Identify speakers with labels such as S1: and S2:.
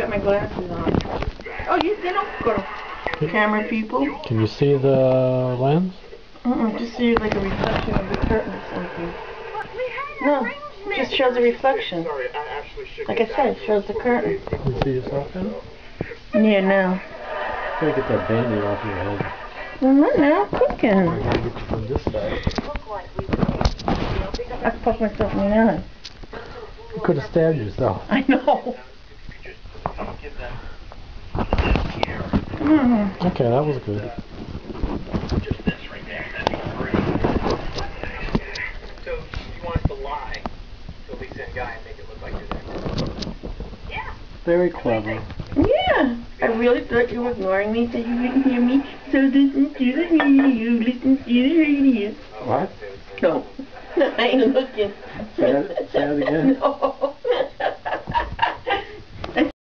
S1: got my glasses on. Oh, they don't go to camera people.
S2: Can you see the lens?
S1: Just see like a reflection of the curtain or something. No, it just shows a reflection. Like I said, it shows the curtain.
S2: Can you see yourself in it?
S1: Yeah, no.
S2: Gotta get that band-aid off your head.
S1: Well, not now, I'm cooking.
S2: I gotta get you from this side.
S1: I poked myself in the eye.
S2: You could have stabbed yourself.
S1: I know.
S2: Okay, that was good.
S3: So you want to lie to Lisa and Guy and make it look like you're there? Yeah.
S2: Very clever.
S1: Yeah. I really thought you were ignoring me, that you wouldn't hear me. So listen to the radio, listen to the radio.
S2: What?
S1: No. I ain't looking.
S2: Say it again.
S1: No.